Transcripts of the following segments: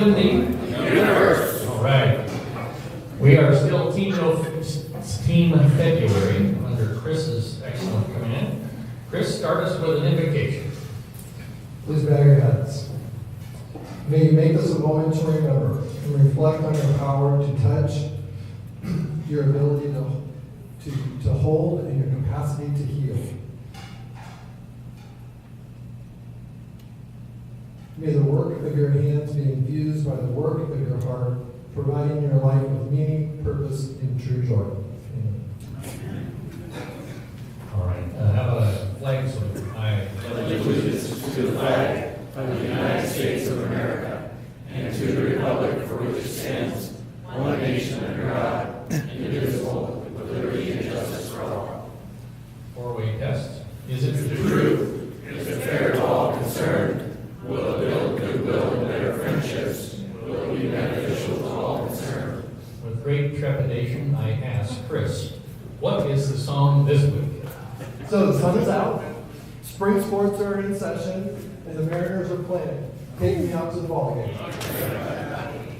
in the universe. All right. We are still Team February under Chris's excellent command. Chris, start us with an invocation. Please bow your heads. May you make this a moment to remember and reflect on your power to touch, your ability to hold, and your capacity to heal. May the work of your hands be infused by the work of your heart, providing your life with meaning, purpose, and true joy. Amen. All right. How about a flag salute? I pledge allegiance to the flag of the United States of America and to the republic for which it stands, one nation under God, indivisible, with liberty and justice for all. Four-way test. Is it The truth is it fair to all concerned? Will it build goodwill and better friendships? Will it be beneficial to all concerned? With great trepidation, I ask Chris, what is the song this week? So the sun is out, spring sports are in session, and the Mariners are playing. Take me out to the ball game.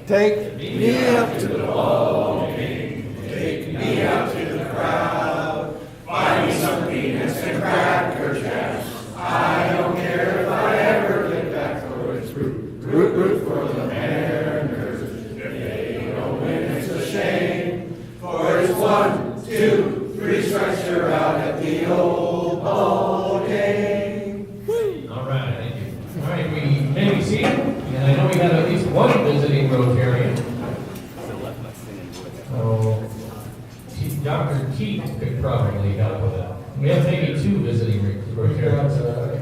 Take me out to the ball game. Take me out to the crowd. Buy me some peanuts and cracker jacks. I don't care if I ever get back, for it's root for the Mariners. If they don't win, it's a shame. For it's 1, 2, 3 strikes, you're out at the old ball game. All right, thank you. All right, we may be seated, and I know we have at least one visiting Rotarian. So, Dr. Keith could probably help with that. We have maybe 2 visiting Rotarians.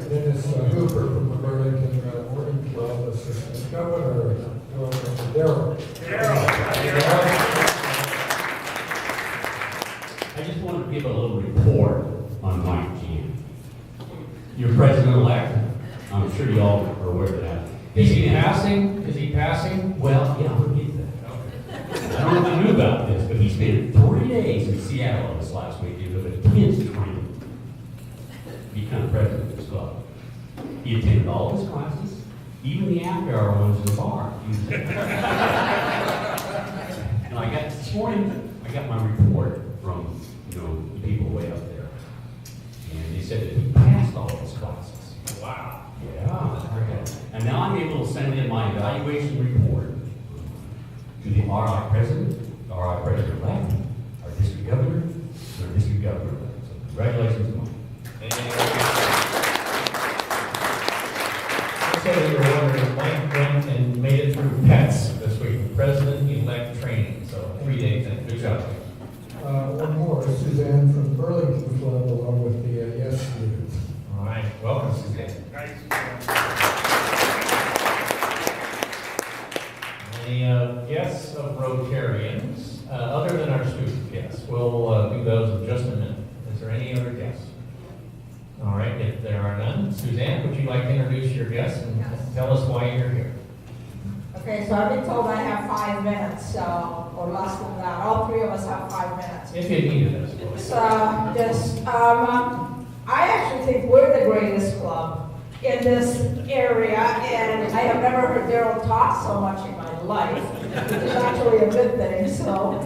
Dennis Hooper from the Burlington Morning Club, Assistant Governor, Darrell. I just wanted to give a little report on Mike Jan. Your president-elect, I'm sure you all are aware of that. Is he passing? Is he passing? Well, yeah, we'll get that. I don't know if you knew about this, but he spent 3 days in Seattle this last weekend with a intense training to become president of this club. He attended all his classes, even the after-hour ones in the bar. And I got this morning, I got my report from the people way up there, and they said that he passed all his classes. Wow. Yeah. Okay. And now I'm able to send in my evaluation report to the RI president, RI president-elect, our district governor, and our district governor-elect. So congratulations, Mike. So you were wondering, Mike went and made it through PETS this week, President-elect training. So 3 days in. Good job. One more, Suzanne from Burlington Club, along with the Yes students. All right, welcome, Suzanne. Any guests of Rotarians, other than our student guests? We'll do those in just a minute. Is there any other guests? All right, if there are none, Suzanne, would you like to introduce your guests and tell us why you're here? Okay, so I've been told I have 5 minutes, or less than that. All 3 of us have 5 minutes. If you need it, I suppose. So, I actually think we're the greatest club in this area, and I have never heard Darrell talk so much in my life, which is actually a good thing. So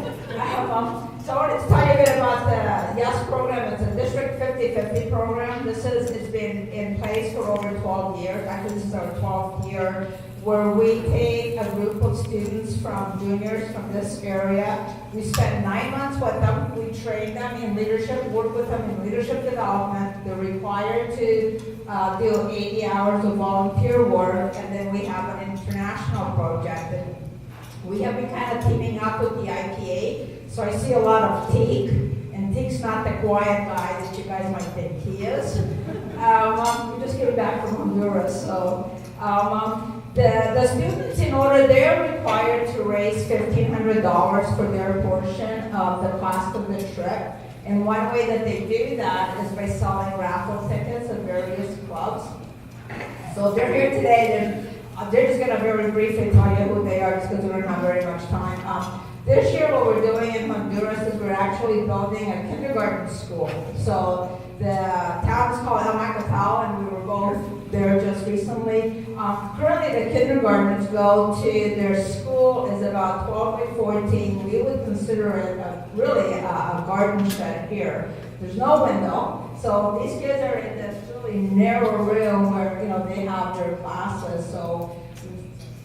I wanted to tell you a bit about the YES program. It's a District 50/50 program. It's been in place for over 12 years. Actually, this is our 12th year, where we take a group of students from juniors from this area. We spend 9 months with them. We train them in leadership, work with them in leadership development. They're required to do 80 hours of volunteer work, and then we have an international project. And we have been kind of teaming up with the IPA. So I see a lot of Teak, and Teak's not the quiet guy that you guys might think he is. We just came back from Honduras, so the students, in order, they're required to raise $1,500 for their portion of the cost of the trip. And one way that they do that is by selling raffle tickets at various clubs. So they're here today. They're just going to very briefly tell you who they are, just because we don't have very much time. This year, what we're doing in Honduras is we're actually building a kindergarten school. So the town is called El Macatao, and we were both there just recently. Currently, the kindergartners go to their school is about 12 by 14. We would consider it really a garden shed here. There's no window, so these kids are in this really narrow room where they have their classes. So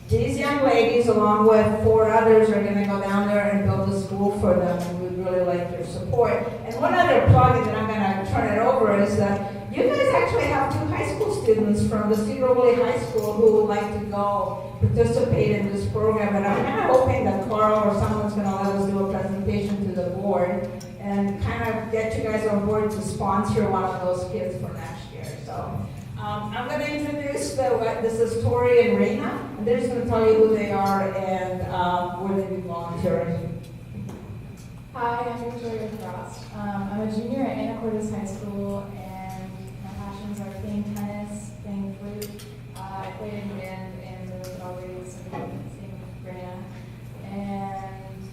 these young ladies, along with 4 others, are going to go down there and build a school for them, and we'd really like their support. And one other plug, and then I'm going to turn it over, is that you guys actually have 2 high school students from the Sedro Woolley High School who would like to go participate in this program. And I'm kind of hoping that Carl or someone's going to let us do a presentation to the board and kind of get you guys on board to sponsor one of those kids for next year. So I'm going to introduce this is Tori and Reina, and they're just going to tell you who they are and where they be volunteering. Hi, I'm Victoria Frost. I'm a junior at Anacortes High School, and my passions are playing tennis, playing flute. I played in band and was always singing with Reina. And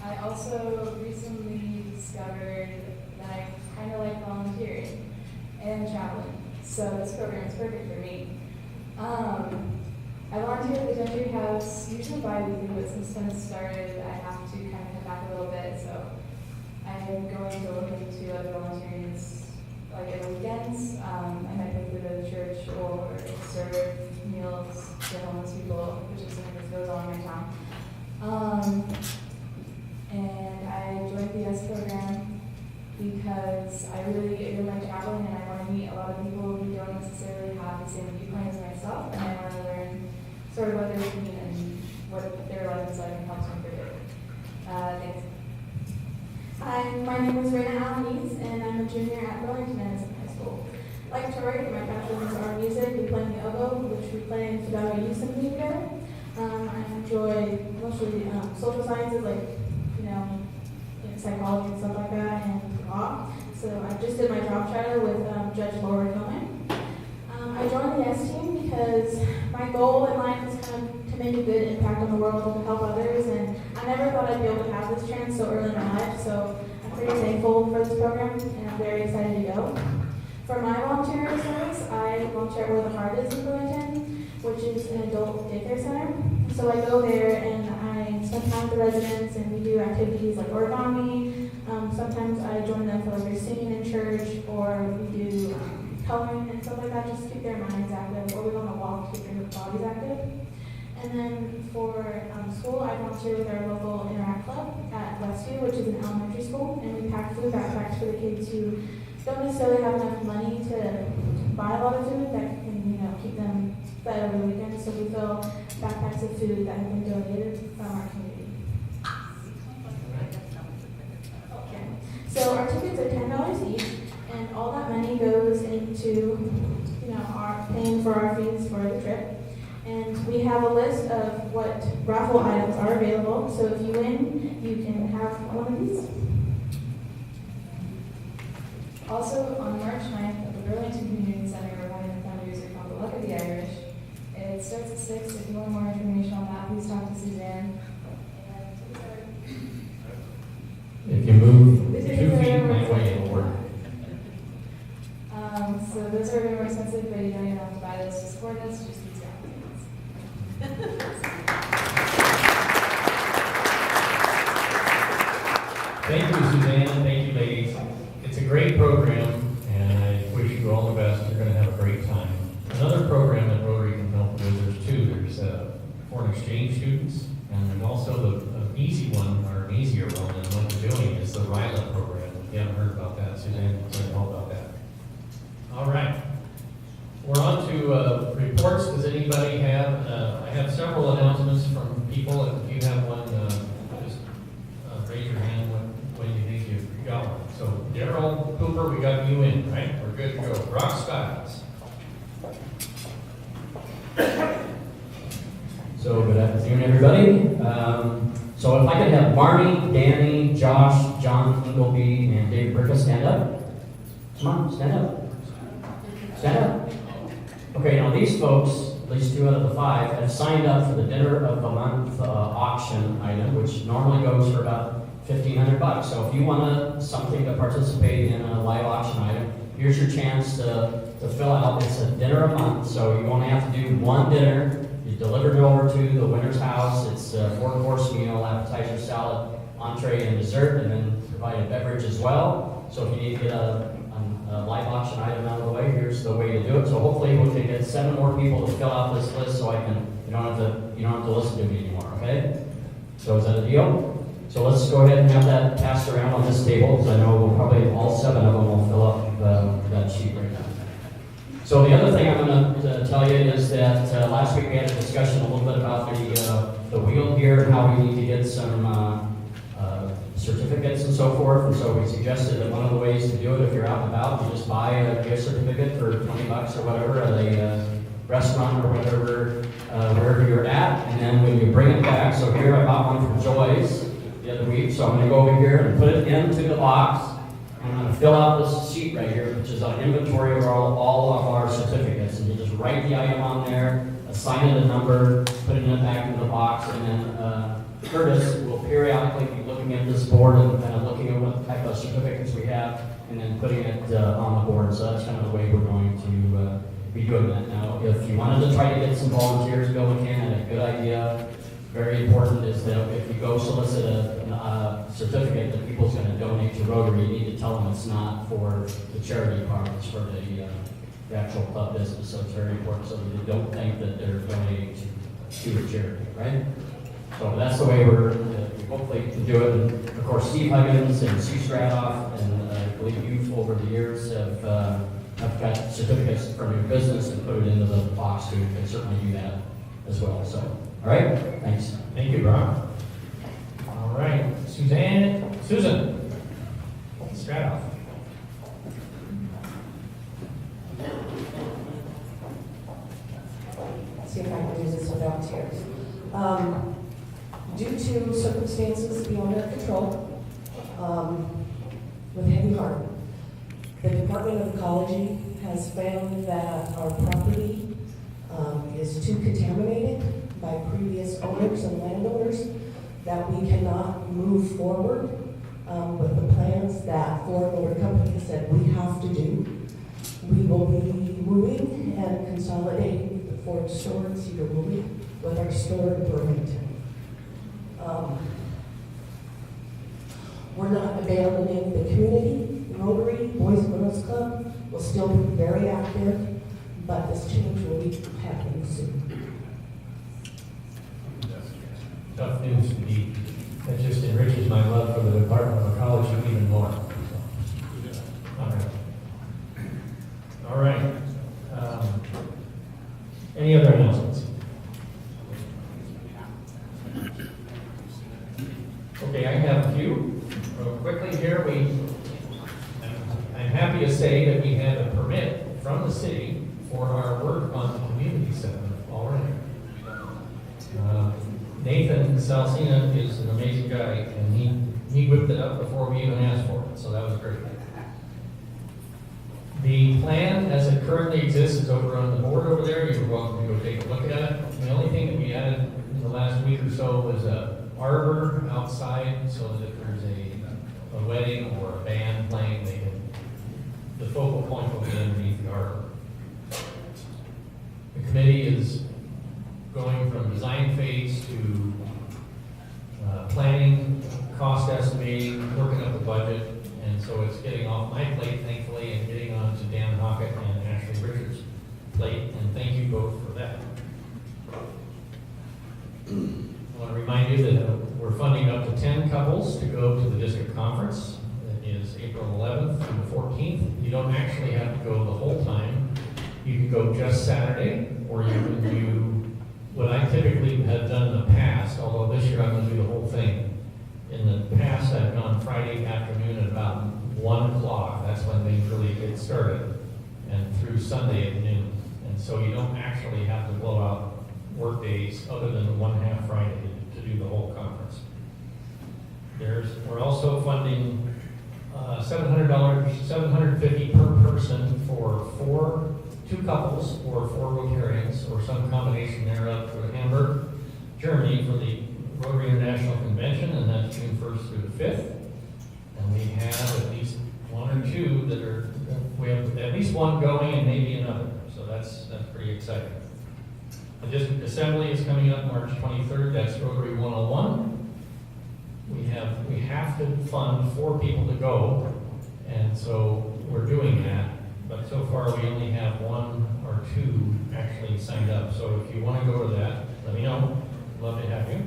I also recently discovered that I kind of like volunteering and traveling. So this program is perfect for me. I volunteer at the Gentry House, usually bi-weekly, but since tennis started, I have to kind of cut back a little bit. So I'm going to look into other volunteers, like every weekends. I might go to the church or serve meals to homeless people, which is something that goes on in my town. And I joined the S program because I really like traveling, and I want to meet a lot of people who don't necessarily have the same viewpoint as myself, and I want to learn sort of what they're thinking and what their life is like and help them through it. Thanks. Hi, my name is Reina Alanis, and I'm a junior at Burlington Edison High School. Like Tori, my passions are music. We play the oboe, which we play in Fidelity Youth Symphony together. I enjoy mostly social sciences, like psychology and stuff like that, and law. So I just did my job trial with Judge Laura Coleman. I joined the S team because my goal in life is kind of to make a good impact on the world and to help others, and I never thought I'd be able to have this chance so early in my life, so I'm pretty thankful for this program, and I'm very excited to go. For my volunteer service, I volunteer where the heart is in Burlington, which is an adult daycare center. So I go there and I spend time with the residents, and we do activities like origami. Sometimes I join them for like their singing in church, or we do coloring and stuff like that, just to keep their minds active, or we go on a walk to keep their bodies active. And then for school, I volunteer with our local Interact Club at Westview, which is an elementary school, and we pack food backpacks for the kids who don't necessarily have enough money to buy a lot of food that can, keep them fed over the weekend. So we fill backpacks of food that have been donated from our community. Okay. So our tickets are $10 each, and all that money goes into, our paying for our fees for the trip. And we have a list of what raffle items are available. So if you win, you can have one of these. Also, on March 9th at the Burlington Community Center, we're having a fundraiser called The Luck of the Irish. It starts at 6. If you want more information on that, please talk to Suzanne. If you move 2 feet my way, it'll work. So those are a bit more expensive, but you don't even have to buy those to support us, just these things. Thank you, Suzanne. Thank you, ladies. It's a great program, and I wish you all the best. You're going to have a great time. Another program that Rotary can help with, there's 2. There's foreign exchange students, and there's also the easy one, or an easier one, and what we're doing is the RILA program. If you haven't heard about that, Suzanne will tell you all about that. All right. We're on to reports. Does anybody have, I have several announcements from people. If you have one, just raise your hand when you think you've got one. So Daryl Cooper, we got you in, right? We're good to go. Rock Styles. So good afternoon, everybody. So if I could have Marnie, Danny, Josh, John Ingleby, and Dave Bricka stand up. Come on, stand up. Stand up. Okay, now these folks at least 2 out of the 5, have signed up for the dinner of the month auction item, which normally goes for about $1,500. So if you want something to participate in a live auction item, here's your chance to fill out. It's a dinner a month, so you only have to do one dinner. You deliver it over to the winner's house. It's a 4-course meal, appetizer, salad, entree, and dessert, and then provide a beverage as well. So if you need to get a live auction item out of the way, here's the way to do it. So hopefully we can get 7 more people to fill out this list, so you don't have to listen to me anymore. Okay? So is that a deal? So let's go ahead and have that passed around on this table, because I know we'll probably all 7 of them will fill up that sheet right now. So the other thing I'm going to tell you is that last week we had a discussion a little bit about the wheel here and how we need to get some certificates and so forth. And so we suggested that one of the ways to do it, if you're out and about, you just buy a gift certificate for $20 or whatever at a restaurant or whatever, wherever you're at. And then when you bring it back, so here I bought one from Joy's the other week. So I'm going to go over here and put it into the box. I'm going to fill out this sheet right here, which is an inventory of all of our certificates. And you just write the item on there, assign it a number, put it back into the box, and then Curtis will periodically be looking at this board and kind of looking at what type of certificates we have, and then putting it on the board. So that's kind of the way we're going to be doing that. Now, if you wanted to try to get some volunteers going in, and a good idea, very important, is that if you go solicit a certificate that people's going to donate to Rotary, you need to tell them it's not for the charity part, it's for the actual club business. So it's very important so that they don't think that they're donating to a charity, right? So that's the way we're hopefully to do it. And of course, Steve Huggins and Sue Stradoff, and I believe you over the years have got certificates from your business and put it into the box too. You can certainly do that as well. So, all right, thanks. Thank you, Brock. All right, Susan Stradoff. Let's see if I can do this without tears. Due to circumstances beyond our control, with heavy heart, the Department of Ecology has found that our property is too contaminated by previous owners and landowners, that we cannot move forward with the plans that Ford Motor Company said we have to do. We will be moving and consolidating the Ford store in Sedro Woolley with our store in Burlington. We're not abandoning the community. Rotary, Boys and Girls Club will still be very active, but this change will be happening soon. Tough news indeed. That just enriches my love for the Department of Ecology even more. All right. All right. Any other announcements? Okay, I have a few. Real quickly here, I'm happy to say that we had a permit from the city for our work on the community center already. Nathan Salsina is an amazing guy, and he whipped it up before we even asked for it, so that was great. The plan as it currently exists is over on the board over there. You're welcome to go take a look at it. The only thing that we added in the last week or so was a arbor outside, so that if there's a wedding or a band playing, the focal point will be underneath the arbor. The committee is going from design phase to planning, cost estimating, working up the budget, and so it's getting off my plate, thankfully, and getting on to Dan Hockett and Ashley Richards' plate, and thank you both for that. I want to remind you that we're funding up to 10 couples to go to the district conference. It is April 11th through the 14th. You don't actually have to go the whole time. You can go just Saturday, or you can do what I typically have done in the past, although this year I'm going to do the whole thing. In the past, I've gone Friday afternoon at about 1 o'clock. That's when things really get started, and through Sunday at noon. And so you don't actually have to blow out work days other than the 1/2 Friday to do the whole conference. We're also funding $750 per person for two couples or 4 Rotarians or some combination thereof to Hamburg, Germany for the Rotary International Convention, and that's June 1st through the 5th. And we have at least 1 or 2 that are, we have at least 1 going and maybe another. So that's pretty exciting. The District Assembly is coming up March 23rd. That's Rotary 101. We have to fund 4 people to go, and so we're doing that. But so far, we only have 1 or 2 actually signed up. So if you want to go to that, let me know. I'd love to have you.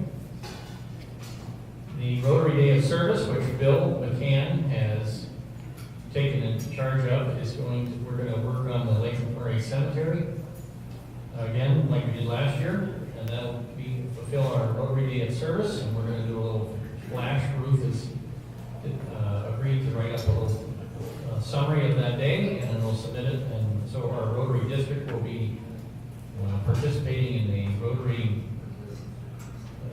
The Rotary Day of Service, which Bill McCann has taken in charge of, we're going to work on the Lake McMurray Cemetery again, like we did last year, and that'll fulfill our Rotary Day of Service, and we're going to do a little flash. Ruth has agreed to write up a little summary of that day, and then we'll submit it, and so our Rotary District will be participating in the Rotary.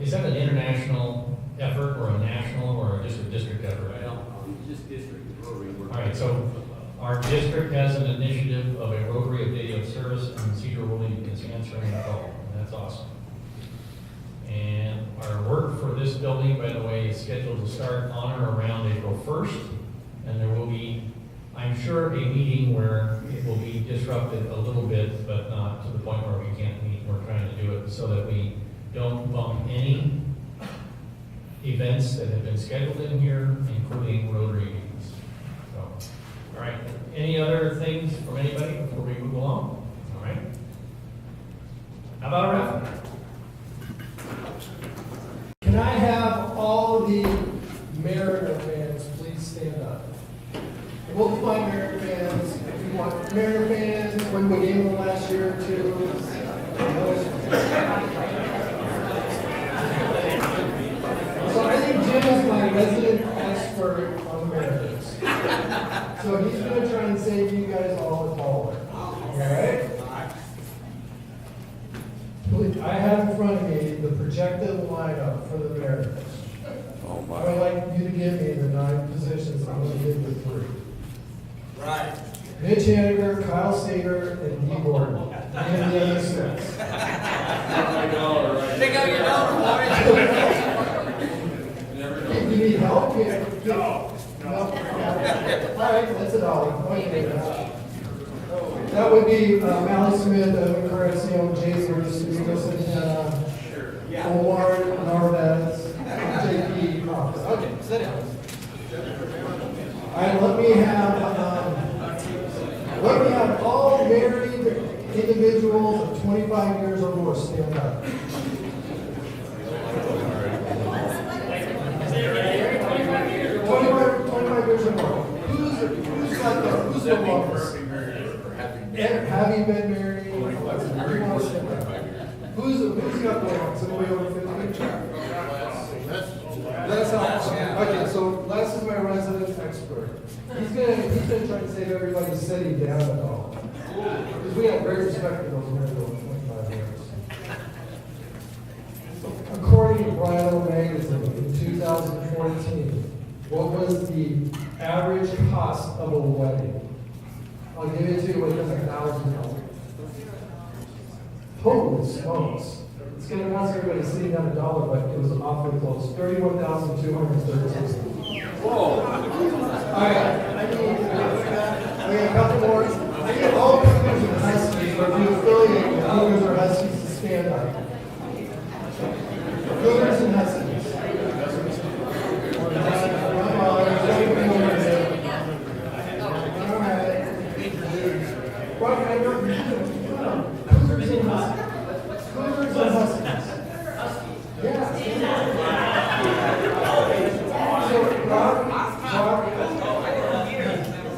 Is that an international effort, or a national, or just a district effort? Just district Rotary. All right, so our district has an initiative of a Rotary Day of Service, and Sedro Woolley is answering the call, and that's awesome. And our work for this building, by the way, is scheduled to start on or around April 1st, and there will be, I'm sure, a meeting where it will be disrupted a little bit, but not to the point where we can't meet. We're trying to do it so that we don't bump any events that have been scheduled in here, including Rotary meetings. So, all right, any other things from anybody before we move along? All right. How about a raffle? Can I have all the Mariner fans please stand up? And we'll find Mariner fans, if you want Mariner fans, when we gave them last year too. So I think Jim is my resident expert on the Mariners. So he's gonna try and save you guys all a dollar. All right? I have in front of me the projected lineup for the Mariners. I would like you to give me the 9 positions. I'm going to give you 3. Right. Mitch Haniger, Kyle Sager, and Dee Gordon. And the other 6. Take out your dollar, You need help? No. All right, that's a dollar. Okay. That would be Mally Smith, Caressio, Jason, Omar, Narvez, J.P. Cross. Okay, sit down. All right, let me have all married individuals of 25 years or more stand up. 25 years or more. Who's the longest? Have you been married? Who's got the longest? Somebody over 50? That's awesome. Okay, so Les is my resident expert. He's gonna try to save everybody's city down at all. Because we have great respect for those married over 25 years. According to Bridal Magazine in 2014, what was the average cost of a wedding? I'll give it to you with $1,000. Holy smokes. It's going to cost everybody sitting down $1, but it was awfully close. $31,213. Whoa. All right. I got a couple more. I get all Cougars and Huskies, but if you affiliate with Cougars or Huskies to stand up. Cougars and Huskies.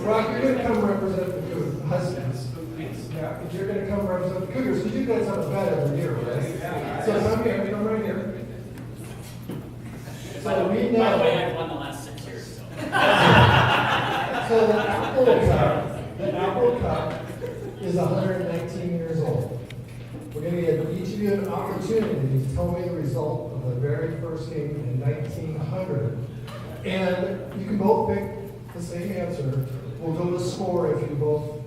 Rock, you're going to come represent the Huskies. Yeah, you're going to come represent the Cougars, because you guys have a bet every year, right? So come here, come right here. So we know. By the way, I've won the last 6 years, so. So the Apple Cup is 119 years old. We're going to give each of you an opportunity to tell me the result of the very first game in 1900. And you can both pick the same answer. We'll go to score if you both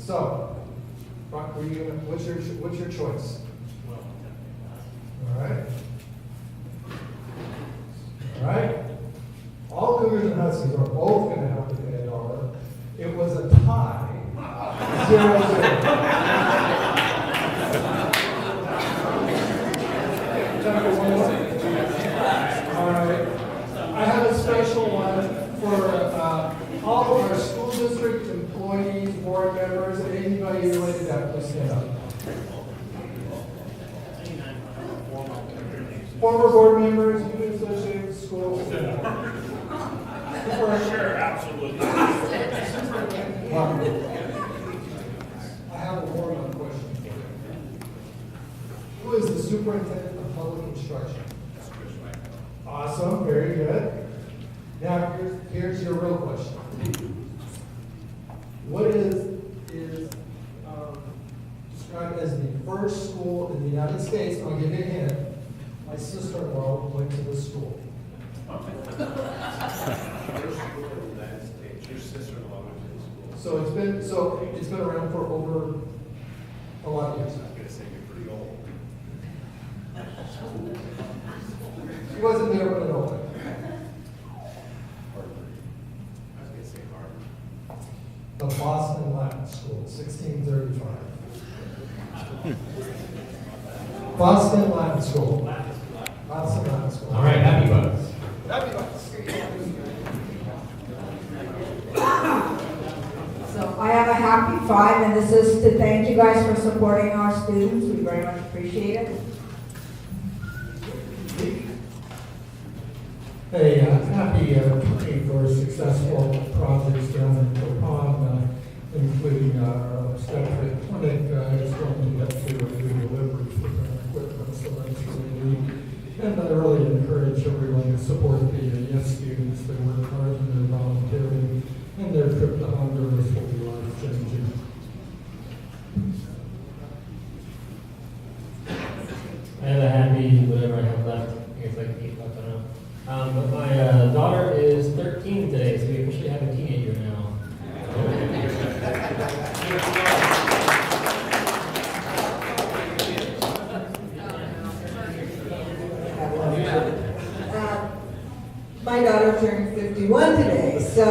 So, Brock, what's your choice? All right. All right. All Cougars and Huskies are both going to have to pay $1. It was a tie. 0-0. Time for one more? All right. I have a special one for all of our school district employees, board members, and anybody related to that. Please stand up. Former board members, union associates, schools. Sure, absolutely. I have a warm-up question for you. Who is the superintendent of public instruction? Awesome, very good. Now, here's your real question. What is described as the first school in the United States? I'll give you a hint. My sister-in-law went to this school. Your sister-in-law went to the school. So it's been around for over a lot of years. I was gonna say you're pretty old. She wasn't there when it opened. Harvard. I was gonna say Harvard. The Boston Latin School, 1635. Boston Latin School. Boston Latin School. All right, happy bugs. Happy bucks. So I have a happy 5, and this is to thank you guys for supporting our students. We very much appreciate it. Hey, happy 20 for successful projects down in Copan, including our obstetric clinic. I just want to get to a few deliveries with our equipment, so that's really neat. And I really encourage everyone to support the YES students. They work hard and they're volunteering, and their trip to Honduras will be life-changing. I have a happy whatever I have left. I guess like 8 left, I don't know. But my daughter is 13 today, so we officially have a teenager now. My daughter turned 51 today, so,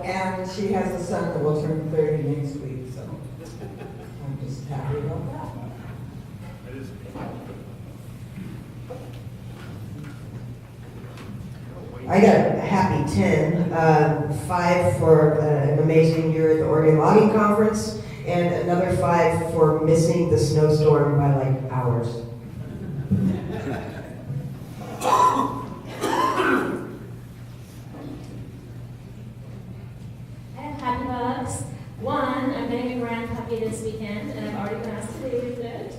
and she has a son that will turn 30 next week, so I'm just happy about that. I got a happy 10, 5 for an amazing year at the Oregon Logging Conference, and another 5 for missing the snowstorm by like hours. I have happy bugs. 1, I'm getting a grand puppy this weekend, and I've already been asked to babysit it.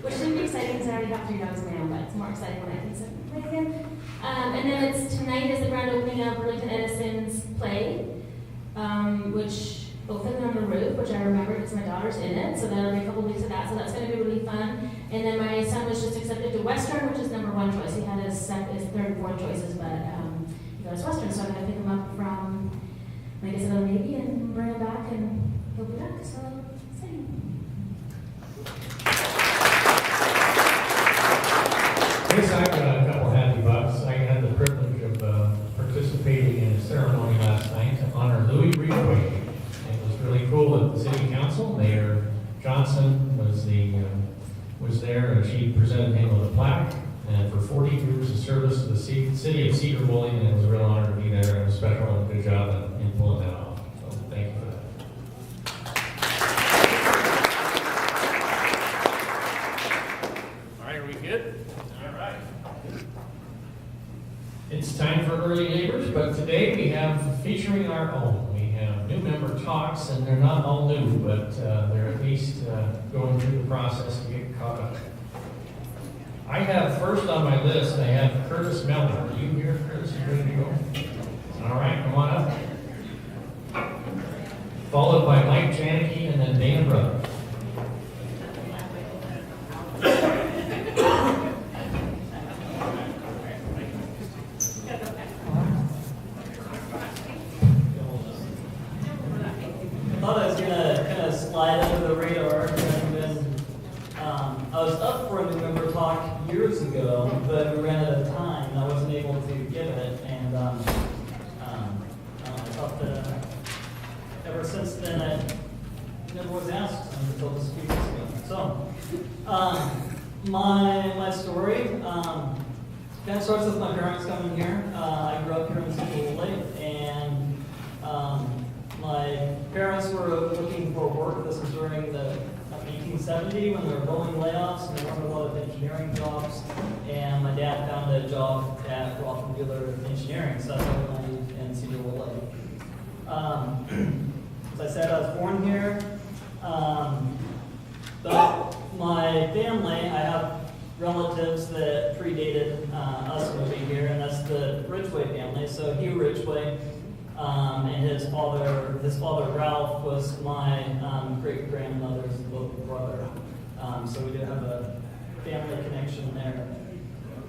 Which is going to be exciting because I already have 3 dogs of my own, but it's more exciting when I can sit and play again. And then tonight is the grand opening of Burlington Edison's play, which both of them on the roof, which I remember because my daughter's in it, so that'll be a couple weeks of that, so that's going to be really fun. And then my son was just accepted to Western, which is number 1 choice. He had his third and fourth choices, but he got his Western, so I'm going to pick him up from, I guess, another Navy and bring him back, and he'll be back, so exciting. Yes, I got a couple happy bucks. I had the privilege of participating in a ceremony last night to honor Louis Rotary. It was really cool at the city council. Mayor Johnson was there, and she presented him with a plaque. And for 40 years of service to the city of Sedro Woolley, and it was a real honor to be there. And a special and good job in pulling that off. So thank you for that. All right, are we good? All right. It's time for early neighbors, but today we have featuring our own. We have new member talks, and they're not all new, but they're at least going through the process to get caught up. I have first on my list, I have Curtis Melton. Are you here, Curtis? You ready to go? All right, come on up. Followed by Mike Janicki and then Dana Brothers. slide under the radar. And then, I was up for a new member talk years ago, but we ran out of time, and I wasn't able to give it. And I thought that ever since then, I never was asked until this few weeks ago. So, my story kind of starts with my parents coming here. I grew up here in Sedro Woolley, and my parents were looking for work. This was during the 1870 when there were rolling layoffs, and there weren't a lot of engineering jobs. And my dad found a job at Roth & Mueller Engineering, so that's why I landed in Sedro Woolley. As I said, I was born here. But my family, I have relatives that predated us moving here, and that's the Ridgway family. So Hugh Ridgway and his father Ralph was my great-grandmother's little brother. So we do have a family connection there.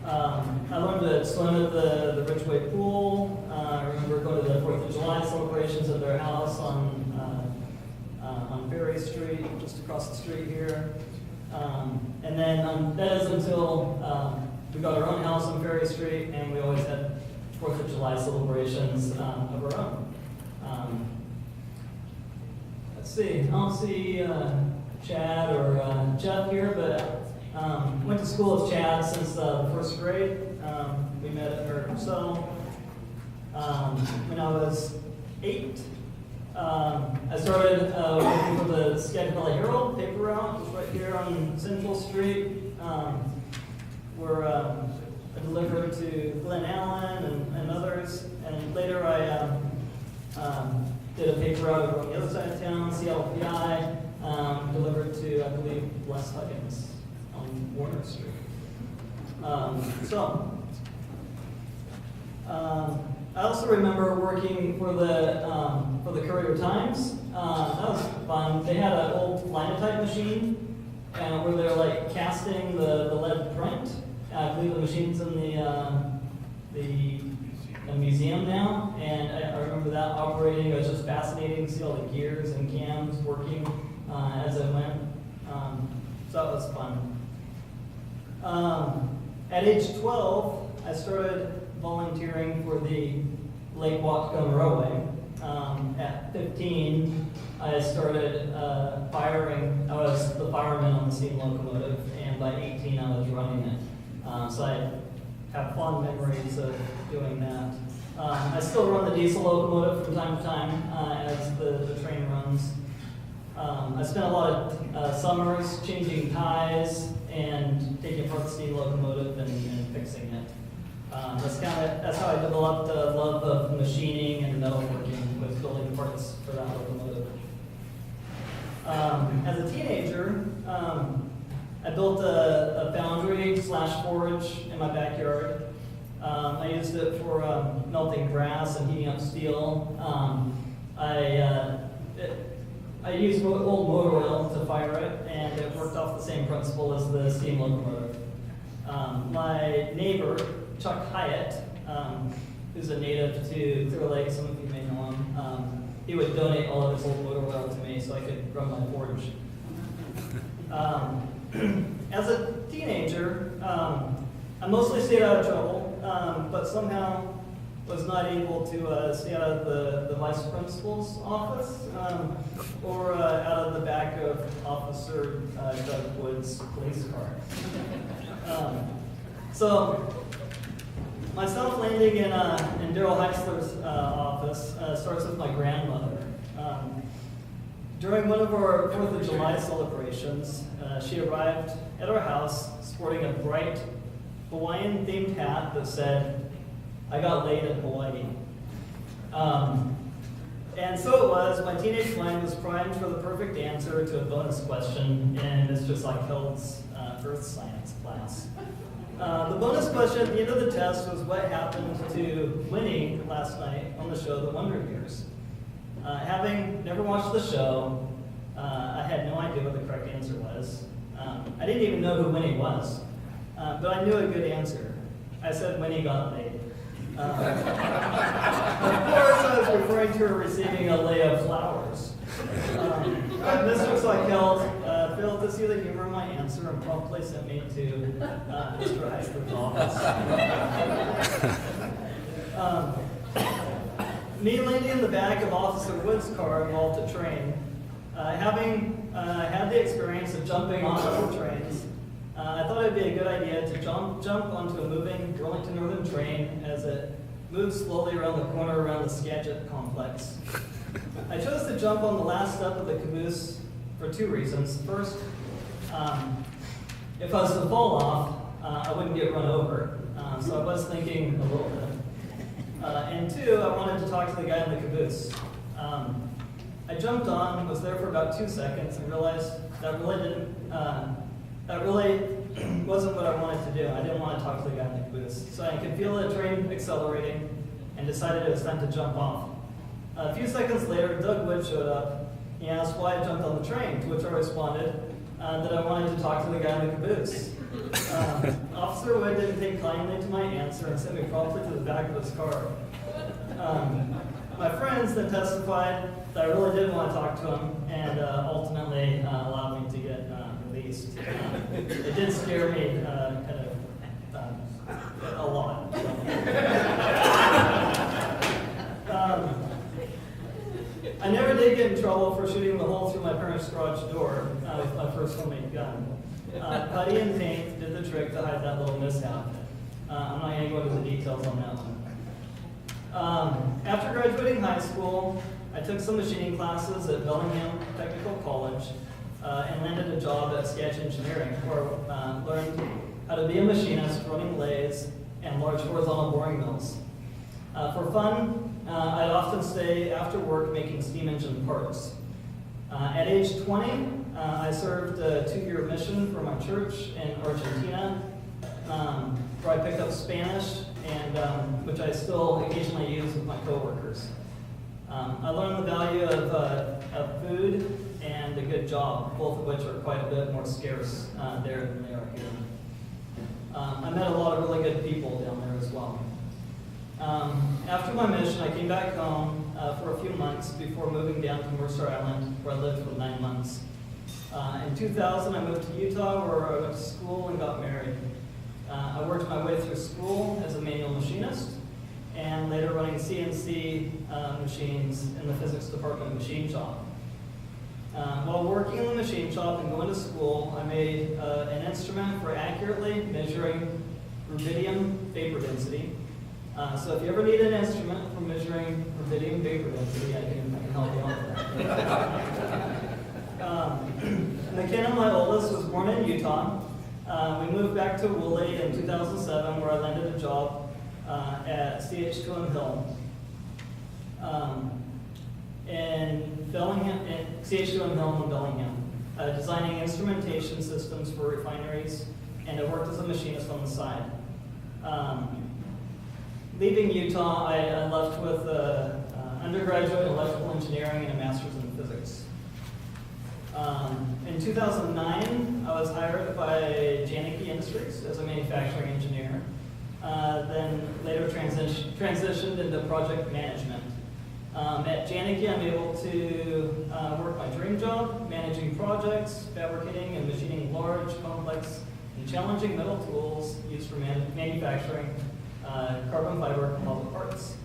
I learned to swim at the Ridgway pool. I remember going to the 4th of July celebrations at their house on Ferry Street, just across the street here. And then that is until we got our own house on Ferry Street, and we always had 4th of July celebrations of our own. Let's see, I don't see Chad or Jeff here, but went to school with Chad since the 1st grade. We met at her so when I was 8. I started working for the Skagit Valley Herald paper route, just right here on Central Street, where I delivered to Glen Allen and others. And later I did a paper route over on the other side of town, CLPI, delivered to, I believe, Les Huggins on Warner Street. I also remember working for the Courier Times. That was fun. They had an old linotype machine, where they're like casting the lead print. I believe the machine's in the museum now, and I remember that operating. It was just fascinating to see all the gears and cams working as it went. So that was fun. At age 12, I started volunteering for the Lake Whatcom Railway. At 15, I started firing. I was the fireman on the steam locomotive, and by 18, I was running it. So I have fond memories of doing that. I still run the diesel locomotive from time to time as the train runs. I spent a lot of summers changing ties and taking apart the steam locomotive and fixing it. That's how I developed a love of machining and metalworking, with building parts for that locomotive. As a teenager, I built a foundry/forge in my backyard. I used it for melting brass and heating up steel. I used old motor oil to fire it, and it worked off the same principle as the steam locomotive. My neighbor, Chuck Hyatt, who's a native to Clear Lake, some of you may know him, he would donate all of his old motor oil to me so I could run my forge. As a teenager, I mostly stayed out of trouble, but somehow was not able to stay out of the vice principal's office or out of the back of Officer Doug Wood's police car. So myself landing in Daryl Heisler's office starts with my grandmother. During one of our 4th of July celebrations, she arrived at our house sporting a bright Hawaiian-themed hat that said, "I got laid in Hawaii." And so it was, my teenage mind was primed for the perfect answer to a bonus question in Ms. Josiah Held's Earth Science class. The bonus question at the end of the test was what happened to Winnie last night on the show The Wonder Years. Having never watched the show, I had no idea what the correct answer was. I didn't even know who Winnie was, but I knew a good answer. I said Winnie got laid. Of course, I was referring to her receiving a lei of flowers. Mr. Sykelt failed to see the humor in my answer and promptly sent me to Mr. Heisler's office. Me landing in the back of Officer Wood's car involved a train. Having had the experience of jumping on other trains, I thought it'd be a good idea to jump onto a moving Burlington Northern train as it moves slowly around the corner around the Skagit complex. I chose to jump on the last step of the caboose for two reasons. First, if I was to fall off, I wouldn't get run over, so I was thinking a little bit. And two, I wanted to talk to the guy in the caboose. I jumped on, was there for about 2 seconds, and realized that really wasn't what I wanted to do. I didn't want to talk to the guy in the caboose. So I could feel the train accelerating and decided it was time to jump off. A few seconds later, Doug Wood showed up. He asked why I jumped on the train, to which I responded that I wanted to talk to the guy in the caboose. Officer Wood didn't take kindly to my answer and sent me promptly to the back of his car. My friends then testified that I really did want to talk to him and ultimately allowed me to get released. It did scare me a lot. I never did get in trouble for shooting the hole through my parents' garage door with my first homemade gun. Putty and paint did the trick to hide that little mishap. I'm not going to go into the details on that one. After graduating high school, I took some machining classes at Bellingham Technical College and landed a job at Sketch Engineering, where I learned how to be a machinist running lathes and large horizontal boring mills. For fun, I'd often stay after work making steam engine parts. At age 20, I served a 2-year mission for my church in Argentina, where I picked up Spanish, and which I still occasionally use with my coworkers. I learned the value of food and a good job, both of which are quite a bit more scarce there than they are here. I met a lot of really good people down there as well. After my mission, I came back home for a few months before moving down to Mercer Island, where I lived for 9 months. In 2000, I moved to Utah, where I went to school and got married. I worked my way through school as a manual machinist, and later running CNC machines in the physics department machine shop. While working in the machine shop and going to school, I made an instrument for accurately measuring rubidium vapor density. So if you ever need an instrument for measuring rubidium vapor density, I can help you out with that. McKenna, my oldest, was born in Utah. We moved back to Woolley in 2007, where I landed a job at CH2M Hill in Bellingham, CH2M Hill in Bellingham, designing instrumentation systems for refineries, and I worked as a machinist on the side. Leaving Utah, I left with undergraduate in electrical engineering and a master's in physics. In 2009, I was hired by Janicki Industries as a manufacturing engineer, then later transitioned into project management. At Janicki, I'm able to work my dream job, managing projects, fabricating and machining large, complex, and challenging metal tools used for manufacturing carbon fiber composite parts.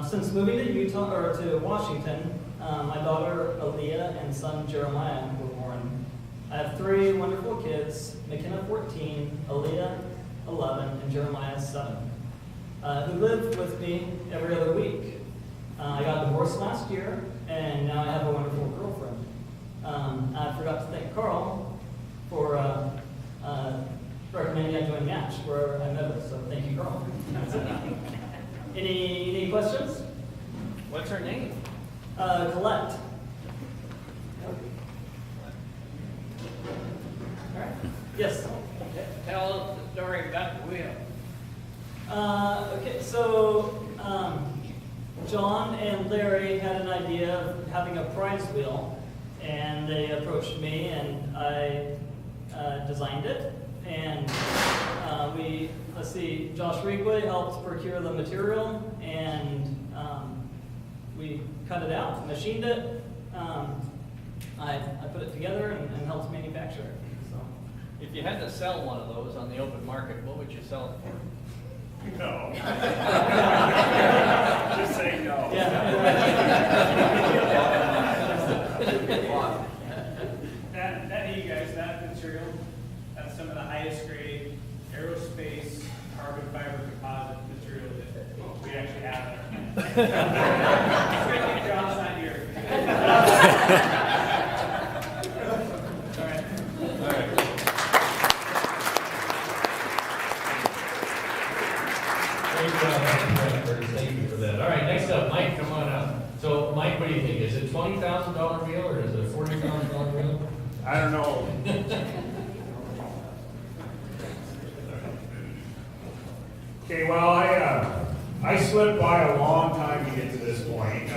Since moving to Utah or to Washington, my daughter Aaliyah and son Jeremiah were born. I have 3 wonderful kids: McKenna 14, Aaliyah 11, and Jeremiah 7, who live with me every other week. I got divorced last year, and now I have a wonderful girlfriend. I forgot to thank Carl for recommending I join Match, where I met her, so thank you, Carl. Any questions? What's her name? Colette. All right. Yes. Tell us the story about the wheel. Okay, so John and Larry had an idea of having a prize wheel, and they approached me, and I designed it. And Josh Reegway helped procure the material, and we cut it out, machined it, I put it together and helped manufacture it. So. If you had to sell one of those on the open market, what would you sell it for? No. Just say no. That you guys, that material, that's some of the highest grade aerospace carbon fiber composite material that we actually have in our plant. John's not here. All right. Thank you for that. All right, next up, Mike, come on up. So, Mike, what do you think? Is it $20,000 reel or is it a $40,000 reel? I don't know. Okay, well, I slipped by a long time to get to this point.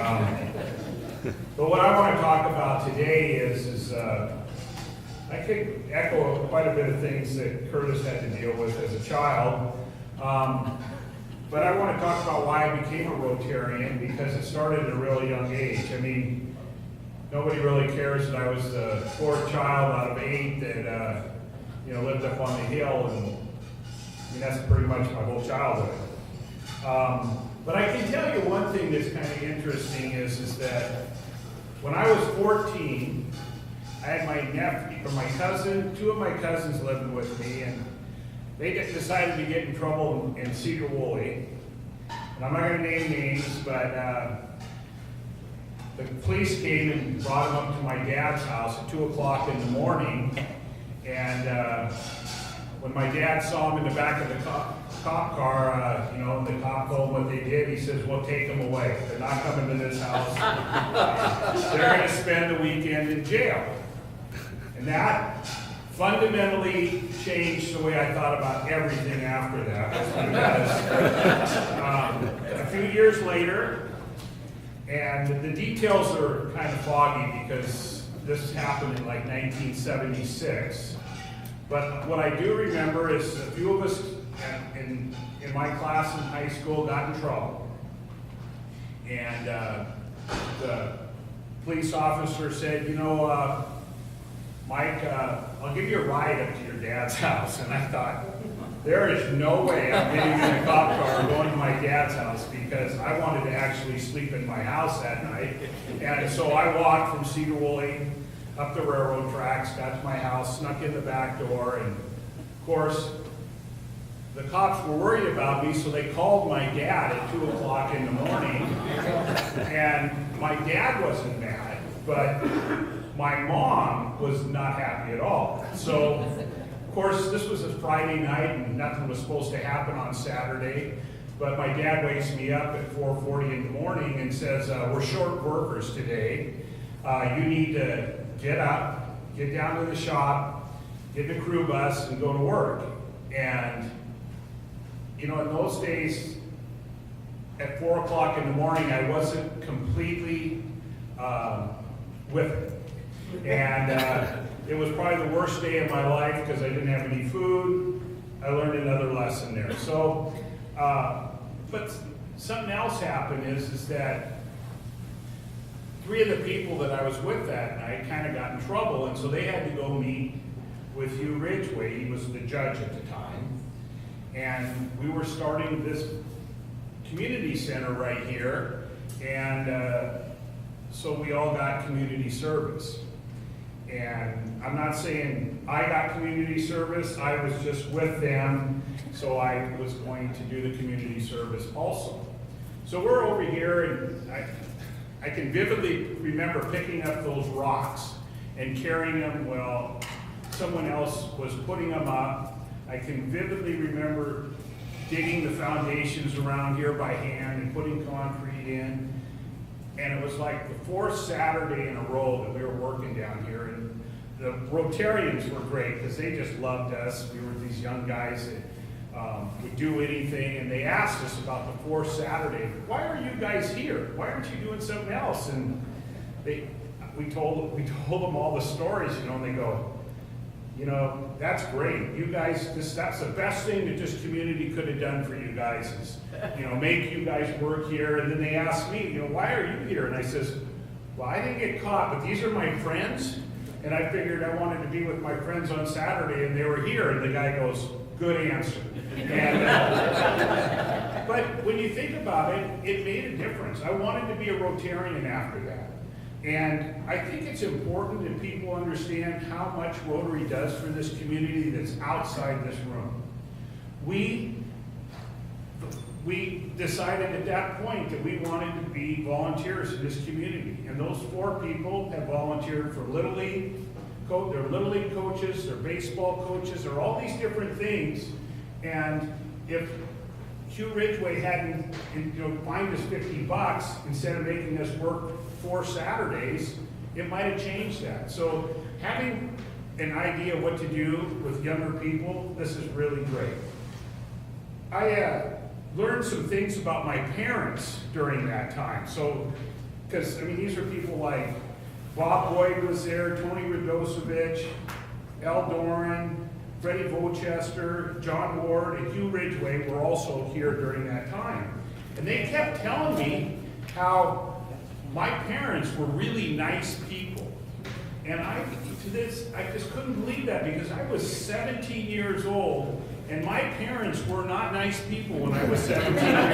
But what I want to talk about today is I could echo quite a bit of things that Curtis had to deal with as a child. But I want to talk about why I became a Rotarian, because it started at a really young age. I mean, nobody really cares that I was the fourth child out of 8 that lived up on the hill, and I mean, that's pretty much my whole childhood. But I can tell you one thing that's kind of interesting is that when I was 14, I had my nephew, or my cousin, 2 of my cousins living with me, and they decided to get in trouble in Sedro Woolley. And I'm not going to name names, but the police came and brought them up to my dad's house at 2 o'clock in the morning. And when my dad saw them in the back of the cop car, and the cop told them what they did, he says, well, take them away. They're not coming to this house. They're going to spend the weekend in jail. And that fundamentally changed the way I thought about everything after that. Because a few years later, and the details are kind of foggy because this happened in like 1976. But what I do remember is a few of us in my class in high school got in trouble. And the police officer said, Mike, I'll give you a ride up to your dad's house. And I thought, there is no way I'm getting in a cop car and going to my dad's house, because I wanted to actually sleep in my house that night. And so I walked from Sedro Woolley up the railroad tracks, got to my house, snuck in the back door, and of course, the cops were worried about me, so they called my dad at 2 o'clock in the morning. And my dad wasn't mad, but my mom was not happy at all. So, of course, this was a Friday night and nothing was supposed to happen on Saturday. But my dad wakes me up at 4:40 in the morning and says, we're short workers today. You need to get up, get down to the shop, get in the crew bus and go to work. And, in those days, at 4 o'clock in the morning, I wasn't completely with it. And it was probably the worst day of my life because I didn't have any food. I learned another lesson there. So, but something else happened is that 3 of the people that I was with that night kind of got in trouble, and so they had to go meet with Hugh Ridgway. He was the judge at the time. And we were starting this community center right here, and so we all got community service. And I'm not saying I got community service, I was just with them, so I was going to do the community service also. So we're over here, and I can vividly remember picking up those rocks and carrying them while someone else was putting them up. I can vividly remember digging the foundations around here by hand and putting concrete in. And it was like the 4th Saturday in a row that we were working down here. And the Rotarians were great because they just loved us. We were these young guys that would do anything. And they asked us about the 4th Saturday, why are you guys here? Why aren't you doing something else? And we told them all the stories, and they go, that's great. You guys, that's the best thing that this community could have done for you guys is, make you guys work here. And then they asked me, why are you here? And I says, Well, I didn't get caught, but these are my friends, and I figured I wanted to be with my friends on Saturday, and they were here, and the guy goes, good answer. And, but when you think about it, it made a difference. I wanted to be a Rotarian after that. And I think it's important that people understand how much Rotary does for this community that's outside this room. We decided at that point that we wanted to be volunteers in this community. And those 4 people have volunteered for Little League, they're Little League coaches, they're baseball coaches, they're all these different things. And if Hugh Ridgway hadn't, fined us $50 instead of making us work 4 Saturdays, it might have changed that. So having an idea what to do with younger people, this is really great. I learned some things about my parents during that time. So, because, these are people like Bob Boyd was there, Tony Radosevich, Al Doran, Freddie Volchester, John Ward, and Hugh Ridgway were also here during that time. And they kept telling me how my parents were really nice people. And I just couldn't believe that, because I was 17 years old, and my parents were not nice people when I was 17 years old.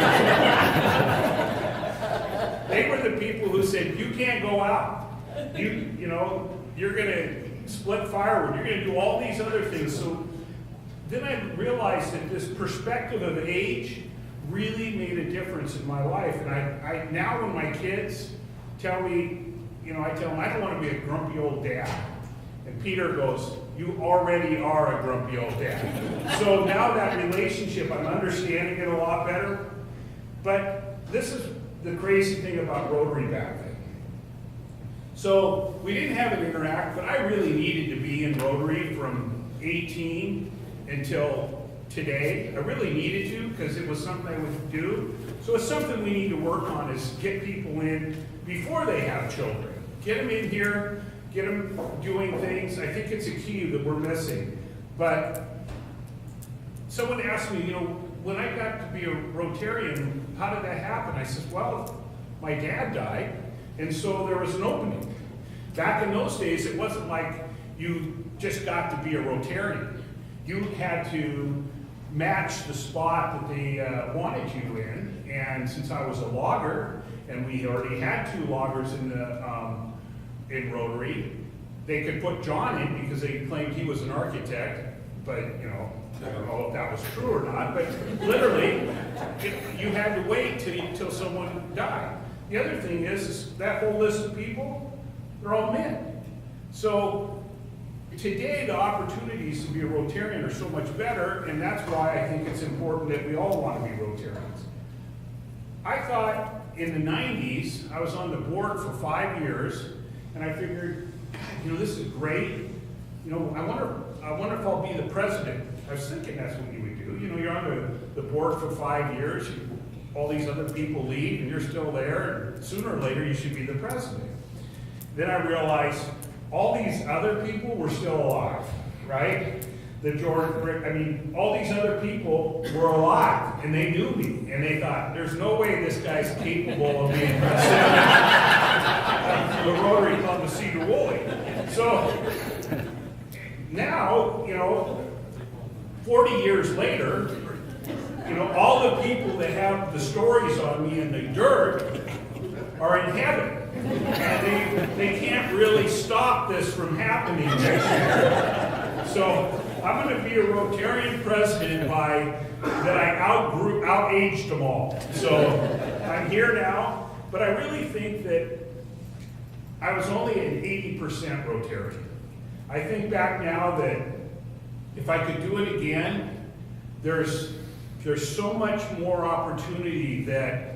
They were the people who said, you can't go out. You're going to split firewood. You're going to do all these other things. So then I realized that this perspective of age really made a difference in my life. And I now when my kids tell me, I tell them I don't want to be a grumpy old dad. And Peter goes, you already are a grumpy old dad. So now that relationship, I'm understanding it a lot better. But this is the crazy thing about Rotary back then. So we didn't have an interact, but I really needed to be in Rotary from 18 until today. I really needed to, because it was something I would do. So it's something we need to work on, is get people in before they have children. Get them in here, get them doing things. I think it's a key that we're missing. But someone asked me, when I got to be a Rotarian, how did that happen? I said, well, my dad died, and so there was an opening. Back in those days, it wasn't like you just got to be a Rotarian. You had to match the spot that they wanted you in. And since I was a logger, and we already had 2 loggers in in Rotary, they could put John in because they claimed he was an architect. But I don't know if that was true or not. But literally, you had to wait till someone died. The other thing is that whole list of people, they're all men. So today, the opportunities to be a Rotarian are so much better, and that's why I think it's important that we all want to be Rotarians. I thought in the 90s, I was on the board for 5 years, and I figured, this is great. I wonder if I'll be the president. I was thinking that's what you would do. You're on the board for 5 years, all these other people leave, and you're still there, and sooner or later you should be the president. Then I realized all these other people were still alive, right? All these other people were alive, and they knew me, and they thought, there's no way this guy's capable of being president of the Rotary Club of Sedro Woolley. So now, 40 years later, all the people that have the stories on me in the dirt are in heaven. And they can't really stop this from happening next year. So I'm going to be a Rotarian president that I out-aged them all. So I'm here now, but I really think that I was only an 80% Rotarian. I think back now that if I could do it again, there's so much more opportunity that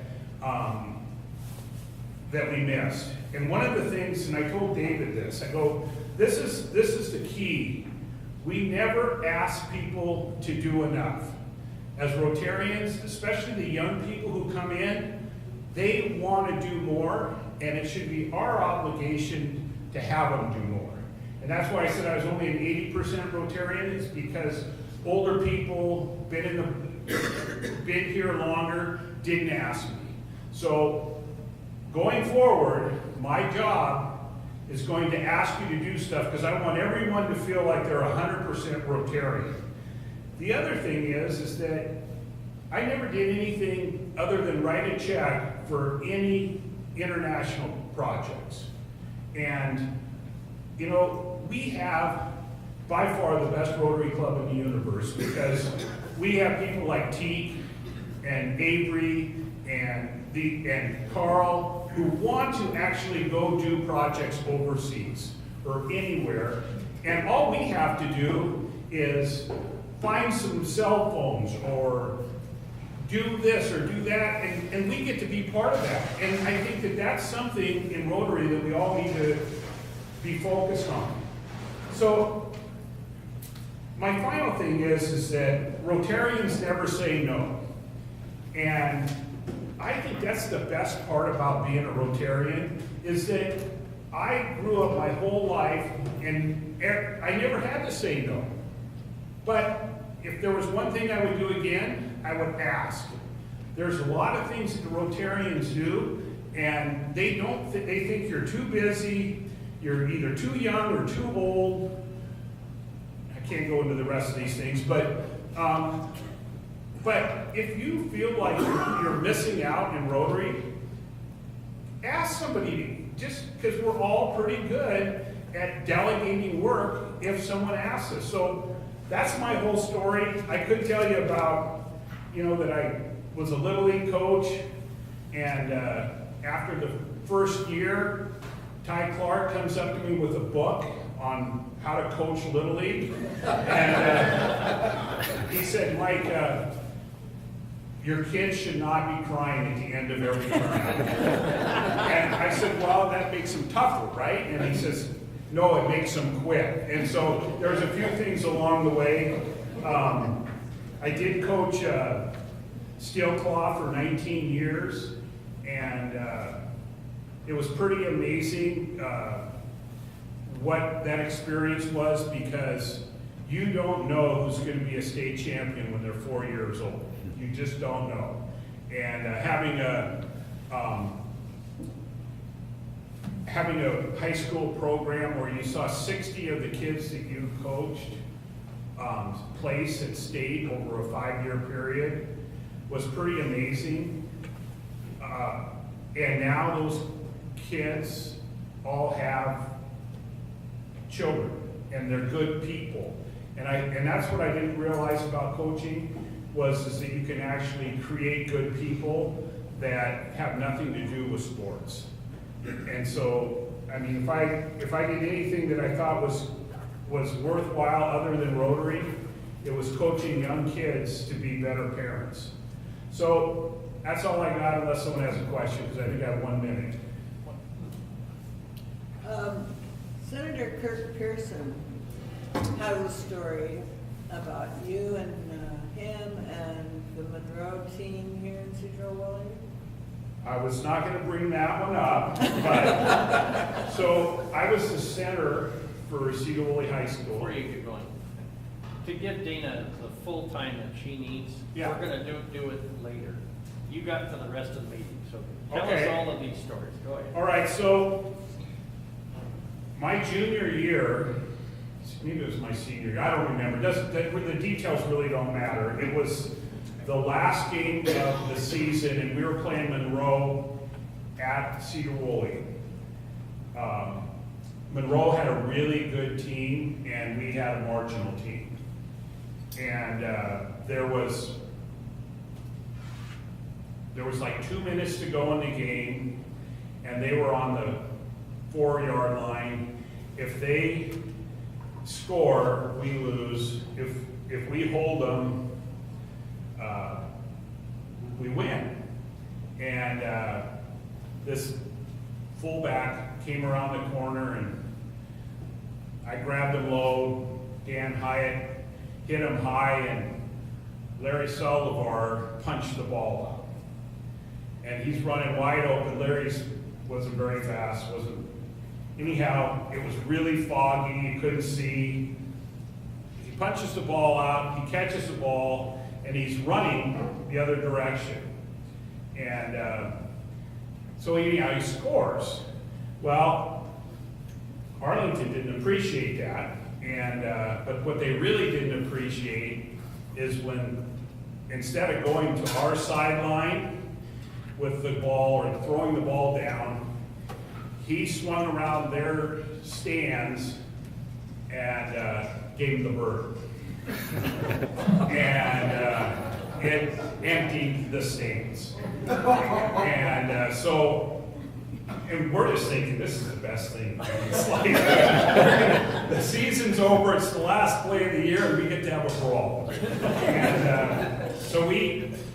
we missed. And one of the things, and I told David this, I go, this is the key. We never ask people to do enough. As Rotarians, especially the young people who come in, they want to do more, and it should be our obligation to have them do more. And that's why I said I was only an 80% Rotarian, is because older people, been here longer, didn't ask me. So going forward, my job is going to ask you to do stuff because I want everyone to feel like they're 100% Rotarian. The other thing is that I never did anything other than write a check for any international projects. And, you know, we have by far the best Rotary Club in the universe because we have people like Teak and Avery and Carl who want to actually go do projects overseas or anywhere. And all we have to do is find some cell phones or do this or do that, and we get to be part of that. And I think that that's something in Rotary that we all need to be focused on. So my final thing is that Rotarians never say no. And I think that's the best part about being a Rotarian is that I grew up my whole life and I never had to say no. But if there was one thing I would do again, I would ask. There's a lot of things that the Rotarians do, and they think you're too busy, you're either too young or too old. I can't go into the rest of these things, but if you feel like you're missing out in Rotary, ask somebody, just because we're all pretty good at delegating work if someone asks us. So that's my whole story. I could tell you about, you know, that I was a Little League coach, and after the first year, Ty Clark comes up to me with a book on how to coach Little League. And he said, Mike, your kids should not be crying at the end of every turnout. And I said, well, that makes them tougher, right? And he says, no, it makes them quit. And so there's a few things along the way. I did coach Steel Claw for 19 years, and it was pretty amazing what that experience was, because you don't know who's going to be a state champion when they're 4 years old. You just don't know. And having a high school program where you saw 60 of the kids that you coached place at state over a 5-year period was pretty amazing. And now those kids all have children, and they're good people. And that's what I didn't realize about coaching is that you can actually create good people that have nothing to do with sports. And so, I mean, if I did anything that I thought was worthwhile other than Rotary, it was coaching young kids to be better parents. So that's all I got, unless someone has a question, because I think I have 1 minute. Senator Kirk Pearson had a story about you and him and the Monroe team here in Sedro Woolley. I was not going to bring that one up, but so I was the center for Sedro Woolley High School. Before you get going, to give Dana the full time that she needs, Yeah. we're going to do it later. You got to the rest of the meeting, so tell Okay. us all of these stories. Go ahead. All right, so my junior year, maybe it was my senior year, I don't remember. The details really don't matter. It was the last game of the season, and we were playing Monroe at Sedro Woolley. Monroe had a really good team, and we had a marginal team. And there was like 2 minutes to go in the game, and they were on the 4-yard line. If they score, we lose. If we hold them, we win. And this fullback came around the corner, and I grabbed him low. Dan Hyatt hit him high, and Larry Sullivar punched the ball out. And he's running wide open. Larry wasn't very fast, anyhow, it was really foggy, you couldn't see. He punches the ball out, he catches the ball, and he's running the other direction. And So anyhow, he scores. Well, Arlington didn't appreciate that, and but what they really didn't appreciate is when, instead of going to our sideline with the ball or throwing the ball down, he swung around their stands and gave him the bird. And it emptied the stands. And and we're just thinking, this is the best thing. It's like, the season's over, it's the last play of the year, and we get to have a brawl. And so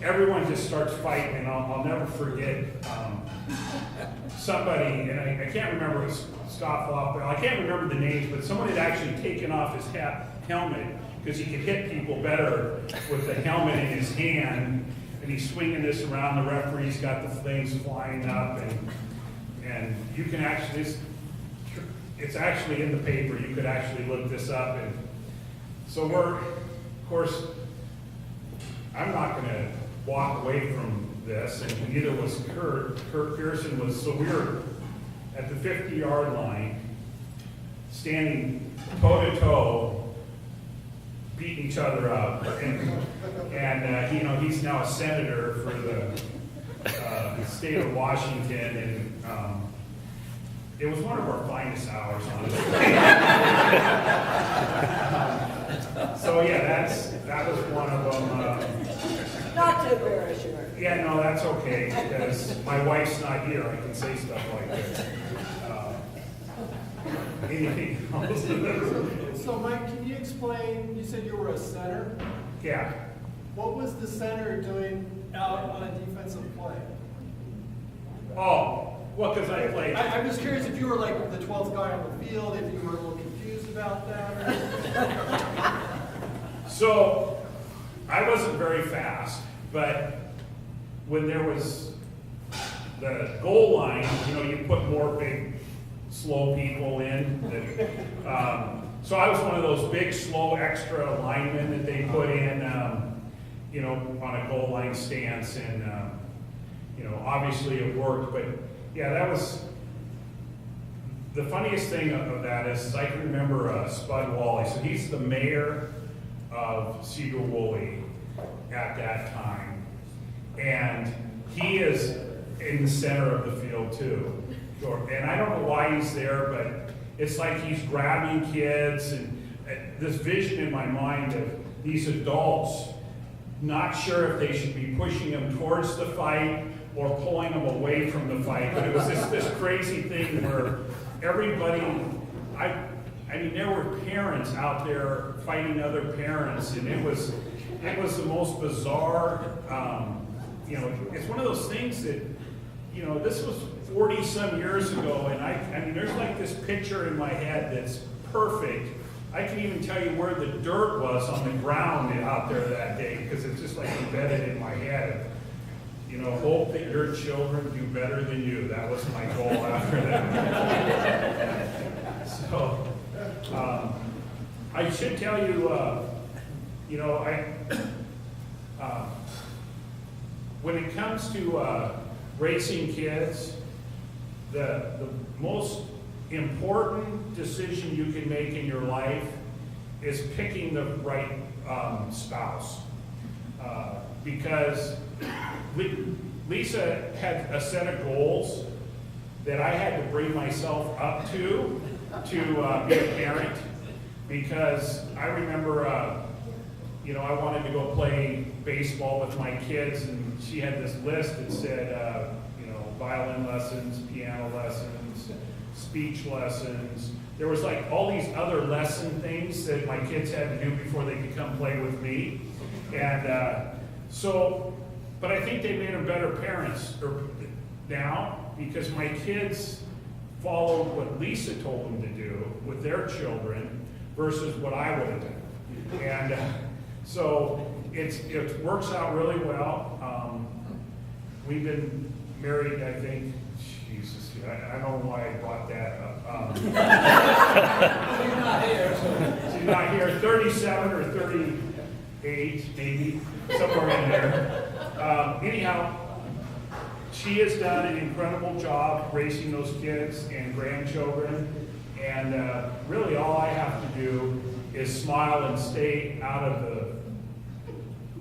everyone just starts fighting, and I'll never forget somebody, and I can't remember, it was Scott Flop, I can't remember the names, but someone had actually taken off his helmet, because he could hit people better with the helmet in his hand, and he's swinging this around, the referee's got the things flying up, and you can actually, it's actually in the paper, you could actually look this up, and so of course, I'm not gonna walk away from this, and neither was Kurt Pearson was, so we were at the 50-yard line, standing toe-to-toe, beating each other up, and he's now a senator for the state of Washington, and it was one of our finest hours, honestly. So yeah, that was one of them. Not to embarrass you. Yeah, no, that's okay, because my wife's not here, I can say stuff like this. Anything else? So Mike, can you explain, you said you were a center? Yeah. What was the center doing out on a defensive play? Oh, well, because I played. I'm just curious if you were like the 12th guy on the field, if you were a little confused about that, or... So, I wasn't very fast, but when there was the goal line, you put more big, slow people in. So I was one of those big, slow, extra linemen that they put in, on a goal line stance, and obviously it worked. But yeah, that was the funniest thing of that is I can remember Spud Wally. So he's the mayor of Sedro Woolley at that time, and he is in the center of the field too. And I don't know why he's there, but it's like he's grabbing kids, and this vision in my mind of these adults not sure if they should be pushing them towards the fight or pulling them away from the fight. But it was this crazy thing where everybody, I mean, there were parents out there fighting other parents, and it was the most bizarre, it's one of those things that, this was 40-some years ago, and I mean, there's like this picture in my head that's perfect. I can even tell you where the dirt was on the ground out there that day, because it's just like embedded in my head. Hope that your children do better than you. That was my goal after that. So, I should tell you, when it comes to raising kids, the most important decision you can make in your life is picking the right spouse. Because Lisa had a set of goals that I had to bring myself up to be a parent, because I remember, I wanted to go play baseball with my kids, and she had this list that said, violin lessons, piano lessons, speech lessons. There was like all these other lesson things that my kids had to do before they could come play with me. And but I think they made them better parents now, because my kids followed what Lisa told them to do with their children versus what I would have done. And so it works out really well. We've been married, I think, Jesus, I don't know why I brought that up. She's not here. She's not here, 37 or 38, maybe, somewhere in there. Anyhow, she has done an incredible job raising those kids and grandchildren. And really all I have to do is smile and stay out of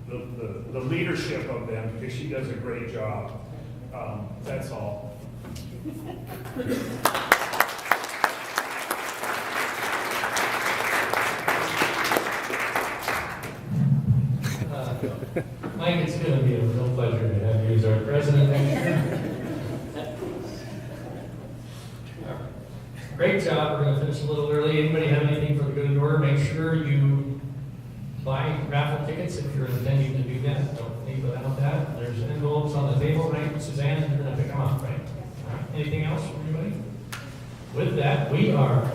the leadership of them, because she does a great job. That's all. Mike, it's going to be a real pleasure to have you as our president next year. Great job. We're going to finish a little early. Anybody have anything for the good of the order? Make sure you buy raffle tickets if you're intending to do that. Don't leave without that. There's envelopes on the table, right? Suzanne, you're going to pick them up, right? All right. Anything else from anybody? With that, we are